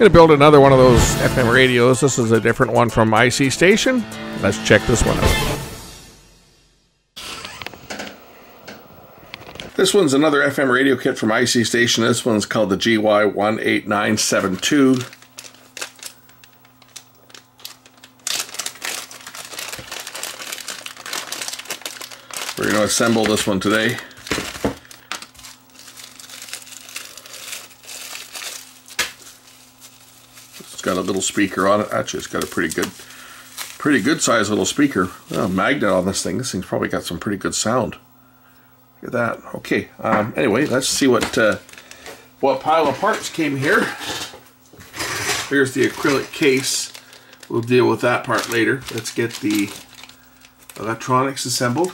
Gonna build another one of those FM radios. This is a different one from ICStation. Let's check this one out. This one's another FM radio kit from ICStation. This one's called the GY18972. We're going to assemble this one today. It's got a little speaker on it. Actually, it's got a pretty good size little speaker. Oh, magnet on this thing. This thing's probably got some pretty good sound. Look at that. Okay. Anyway, let's see what pile of parts came here. Here's the acrylic case. We'll deal with that part later. Let's get the electronics assembled.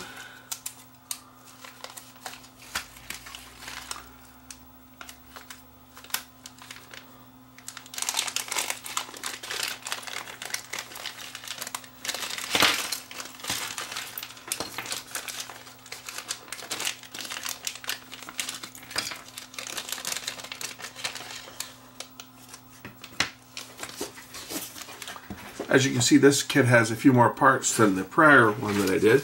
As you can see, this kit has a few more parts than the prior one that I did,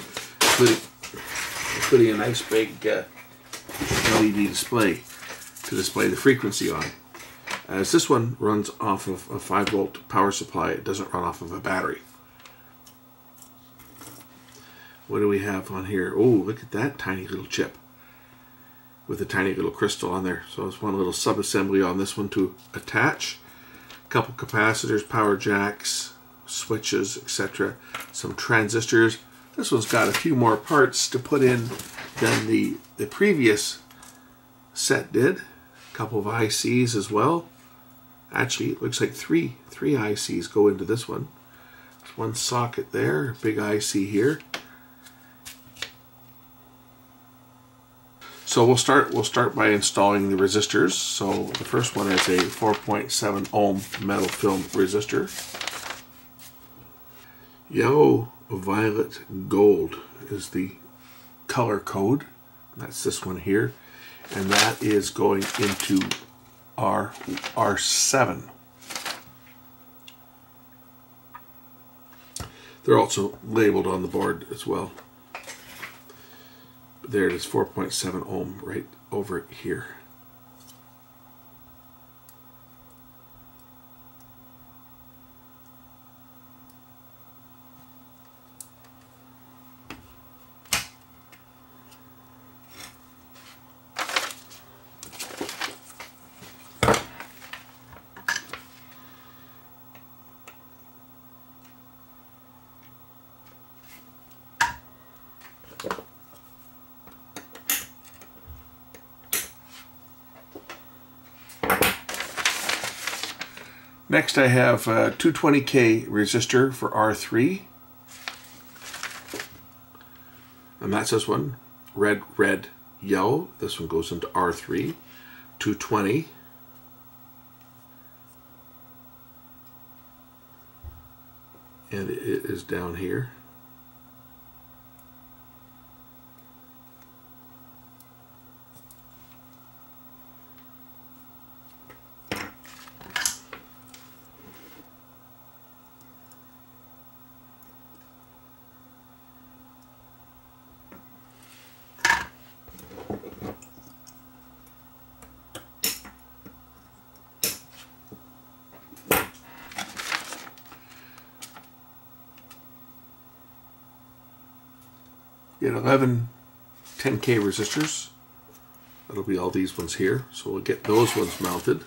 including a nice big LED display to display the frequency on. As this one runs off of a 5-volt power supply, it doesn't run off of a battery. What do we have on here? Oh, look at that tiny little chip with a tiny little crystal on there. So it's one little sub-assembly on this one to attach. A couple capacitors, power jacks, switches, etc. Some transistors. This one's got a few more parts to put in than the previous set did. A couple of ICs as well. Actually, it looks like three ICs go into this one. There's one socket there, a big IC here. So we'll start by installing the resistors. So the first one is a 4.7 ohm metal film resistor. Yellow, violet, gold is the color code. That's this one here. And that is going into R7. They're also labeled on the board as well. There it is, 4.7 ohm right over here. Next I have a 220K resistor for R3. And that's this one. Red, red, yellow. This one goes into R3. 220. And it is down here. Get 11 10K resistors. That'll be all these ones here. So we'll get those ones mounted.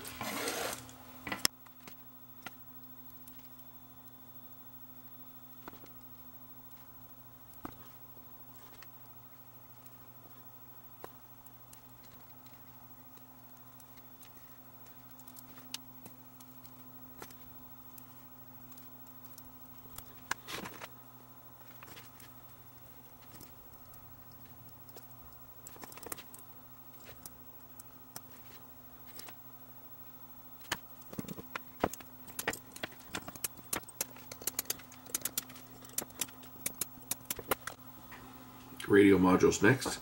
Radio modules next.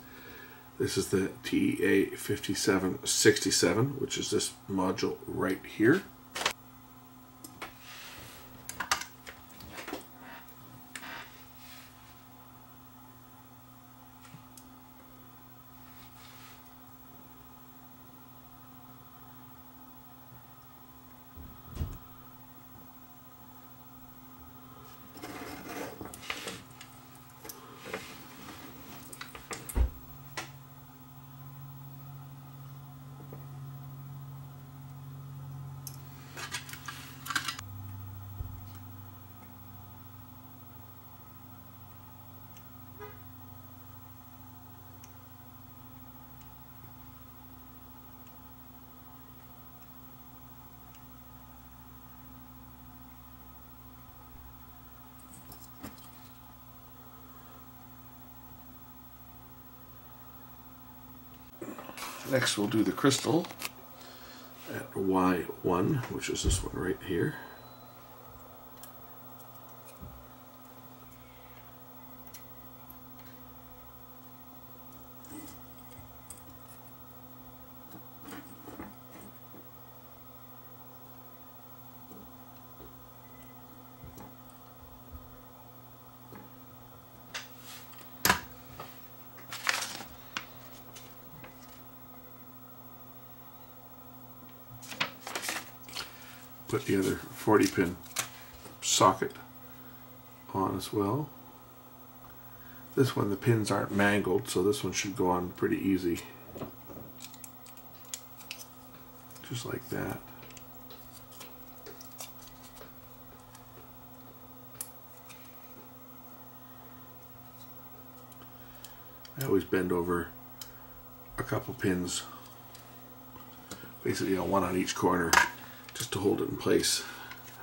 This is the TEA5767, which is this module right here. Next we'll do the crystal at Y1, which is this one right here. Put the other 40-pin socket on as well. This one, the pins aren't mangled, so this one should go on pretty easy. Just like that. I always bend over a couple pins, basically one on each corner, just to hold it in place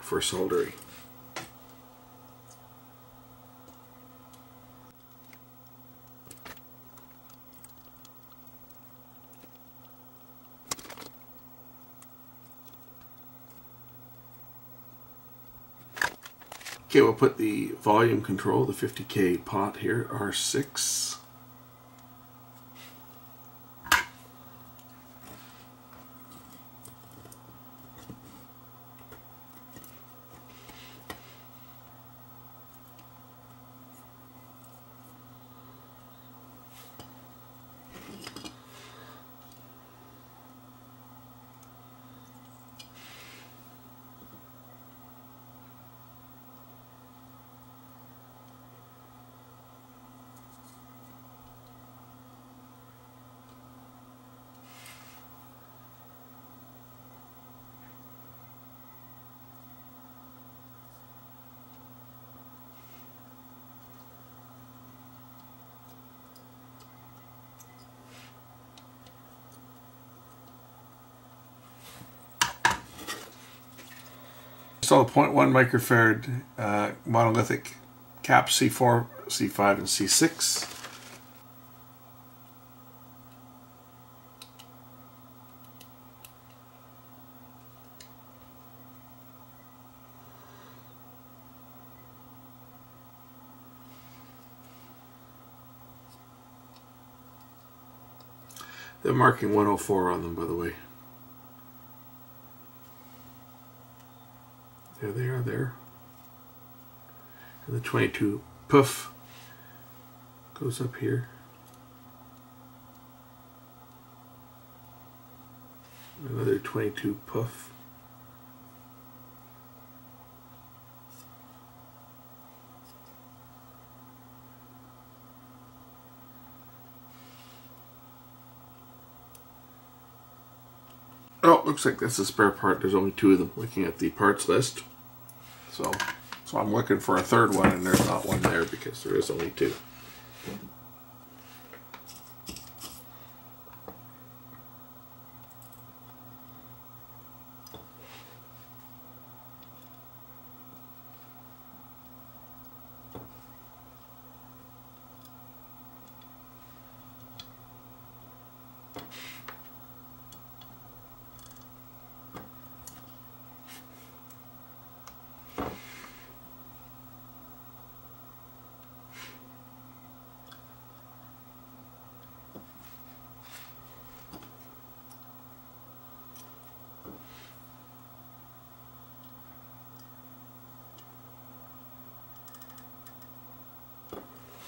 for soldering. Okay, we'll put the volume control, the 50K pot here, R6. Install a 0.1 microfarad monolithic cap C4, C5, and C6. They're marking 104 on them, by the way. There they are there. And the 22 puff goes up here. Another 22 puff. Oh, looks like that's a spare part. There's only 2 of them, looking at the parts list. So I'm looking for a third one, and there's not one there because there is only 2.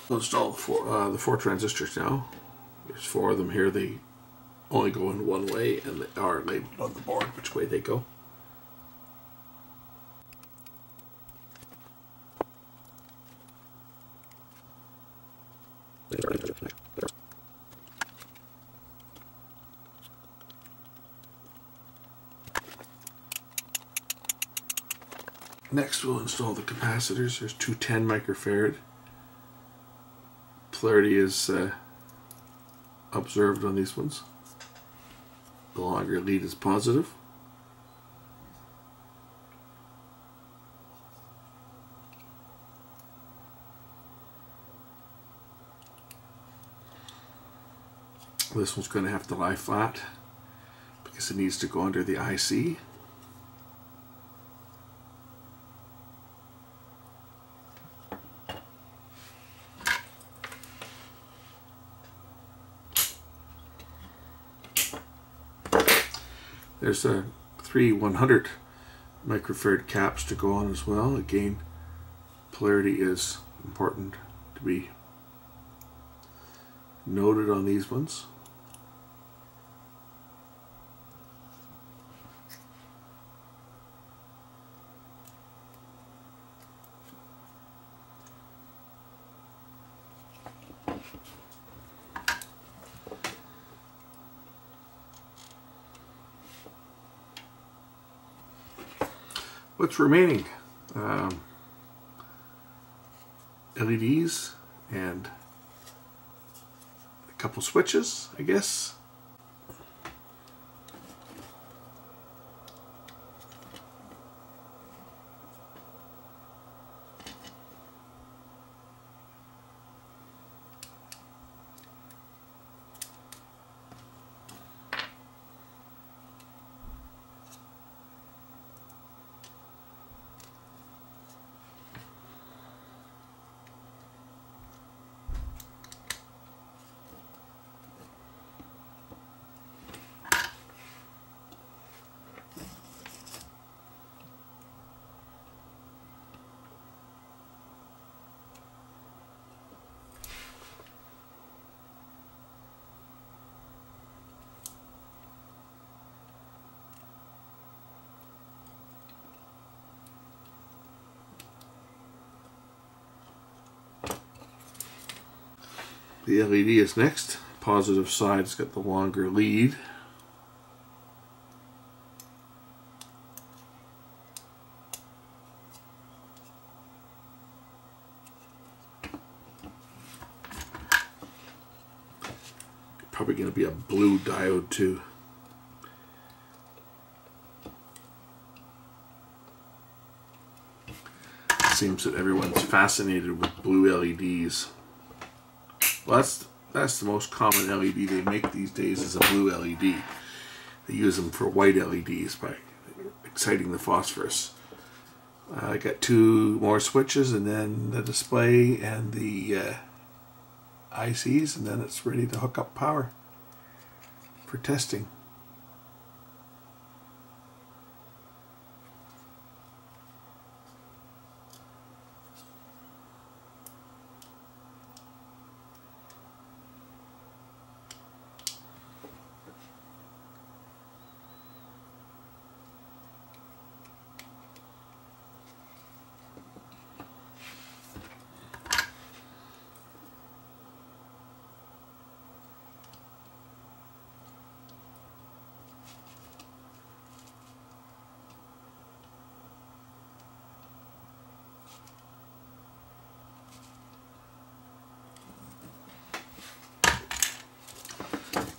We'll install the 4 transistors now. There's 4 of them here. They only go in one way, and they are labeled on the board which way they go. Next, we'll install the capacitors. There's 2 10 microfarad. Polarity is observed on these ones. The longer lead is positive. This one's going to have to lie flat because it needs to go under the IC. There's a 3 100 microfarad caps to go on as well. Again, polarity is important to be noted on these ones. What's remaining? LEDs and a couple switches, I guess. The LED is next. Positive side's got the longer lead. Probably going to be a blue diode too. It seems that everyone's fascinated with blue LEDs. Well, that's the most common LED they make these days is a blue LED. They use them for white LEDs by exciting the phosphorus. I got 2 more switches and then the display and the ICs, and then it's ready to hook up power for testing.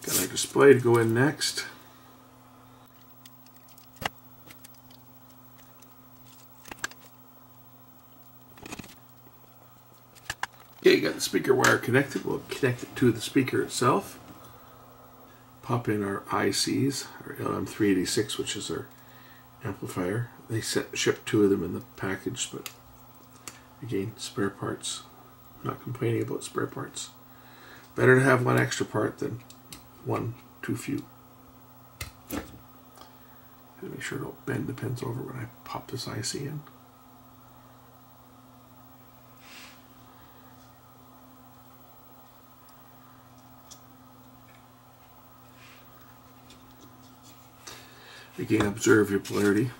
Got our display to go in next. Okay, you got the speaker wire connected. We'll connect it to the speaker itself. Pop in our ICs, our LM386, which is our amplifier. They ship 2 of them in the package, but again, spare parts. I'm not complaining about spare parts. Better to have 1 extra part than 1 too few. Make sure I don't bend the pins over when I pop this IC in. Again, observe your polarity.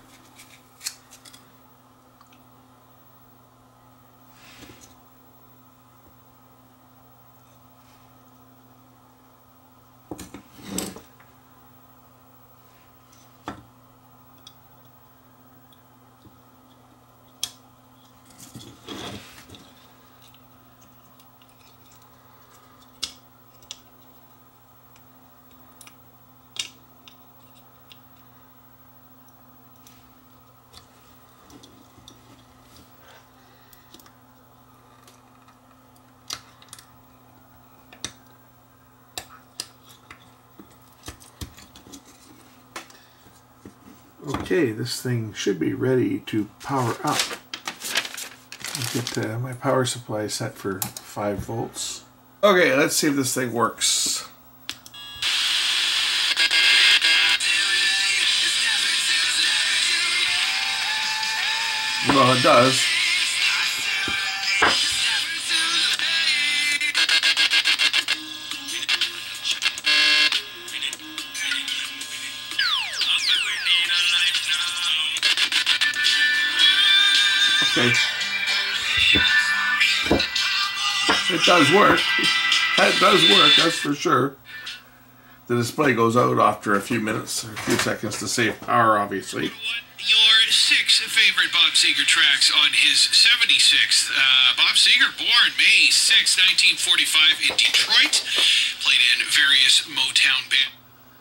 Okay, this thing should be ready to power up. I'll get my power supply set for 5 volts. Okay, let's see if this thing works. Well, it does. Okay. It does work. That does work, that's for sure. The display goes out after a few minutes, or a few seconds to save power, obviously. Your 6 favorite Bob Seger tracks on his 76th. Bob Seger, born May 6, 1945 in Detroit, played in various Motown bands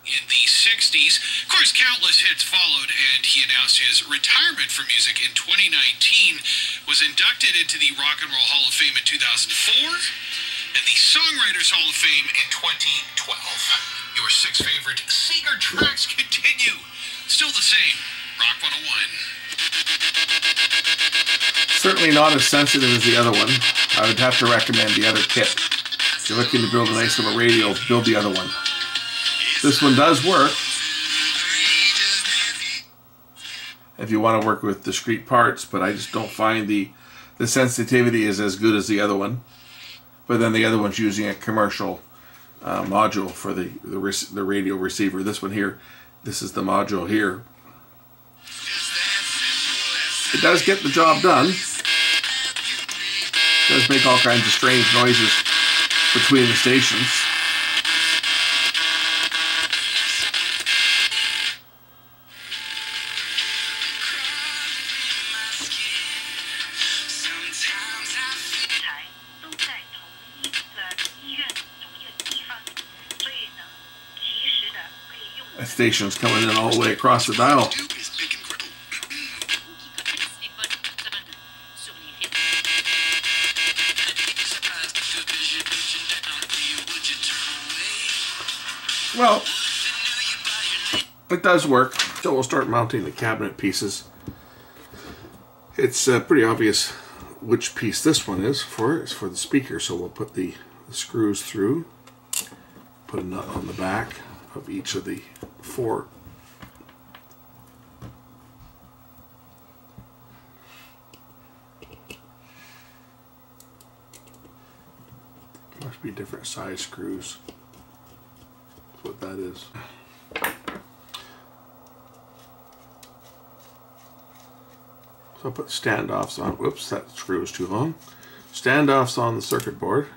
in the 60s. Of course, countless hits followed, and he announced his retirement from music in 2019, was inducted into the Rock and Roll Hall of Fame in 2004, and the Songwriters Hall of Fame in 2012. Your 6 favorite Seger tracks continue. Still the same. Rock 101. Certainly not as sensitive as the other one. I would have to recommend the other kit. If you're looking to build a nice little radio, build the other one. This one does work. If you want to work with discrete parts, but I just don't find the sensitivity is as good as the other one. But then the other one's using a commercial module for the radio receiver. This one here, this is the module here. It does get the job done. It does make all kinds of strange noises between the stations. That station's coming in all the way across the dial. Well, it does work, so we'll start mounting the cabinet pieces. It's pretty obvious which piece this one is for. It's for the speaker, so we'll put the screws through, put a nut on the back of each of the 4. Must be different size screws. What that is. So I'll put standoffs on. Whoops, that screw is too long. Standoffs on the circuit board.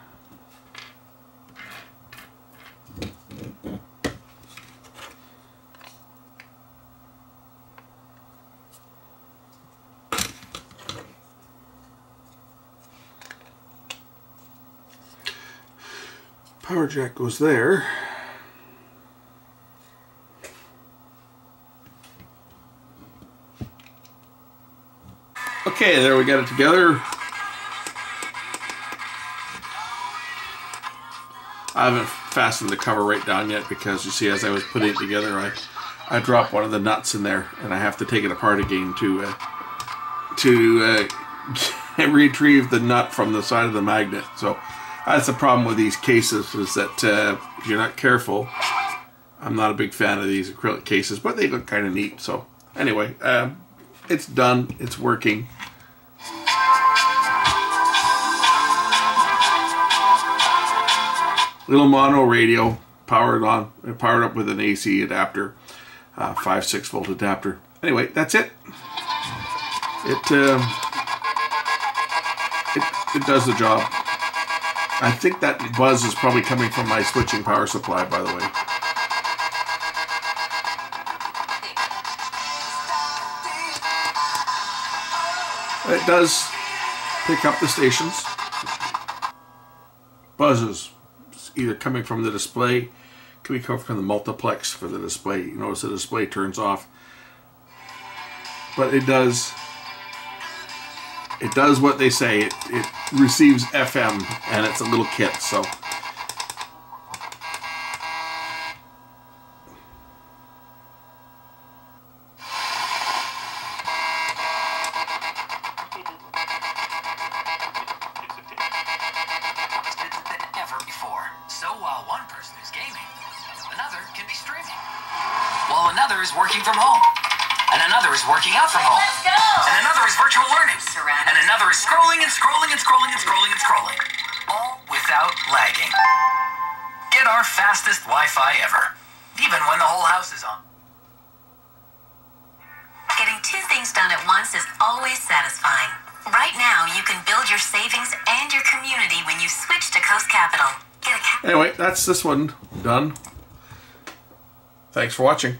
Power jack goes there. Okay, there we got it together. I haven't fastened the cover right down yet because you see, as I was putting it together, I dropped one of the nuts in there, and I have to take it apart again to retrieve the nut from the side of the magnet. So that's the problem with these cases, is that if you're not careful, I'm not a big fan of these acrylic cases, but they look kind of neat. So anyway, it's done. It's working. Little mono radio, powered on, powered up with an AC adapter, 5-6 volt adapter. Anyway, that's it. It does the job. I think that buzz is probably coming from my switching power supply, by the way. It does pick up the stations. Buzzes. Either coming from the display, could be coming from the multiplex for the display. You notice the display turns off, but it does what they say. It receives FM, and it's a little kit. So person is gaming, another can be streaming, while another is working from home, and another is working out from home, Let's go! and another is virtual learning, and another is scrolling and scrolling and scrolling and scrolling and scrolling, all without lagging. Get our fastest Wi-Fi ever, even when the whole house is on. Getting two things done at once is always satisfying. Right now, you can build your savings and your community when you switch to Coast Capital. Anyway, that's this one done. Thanks for watching.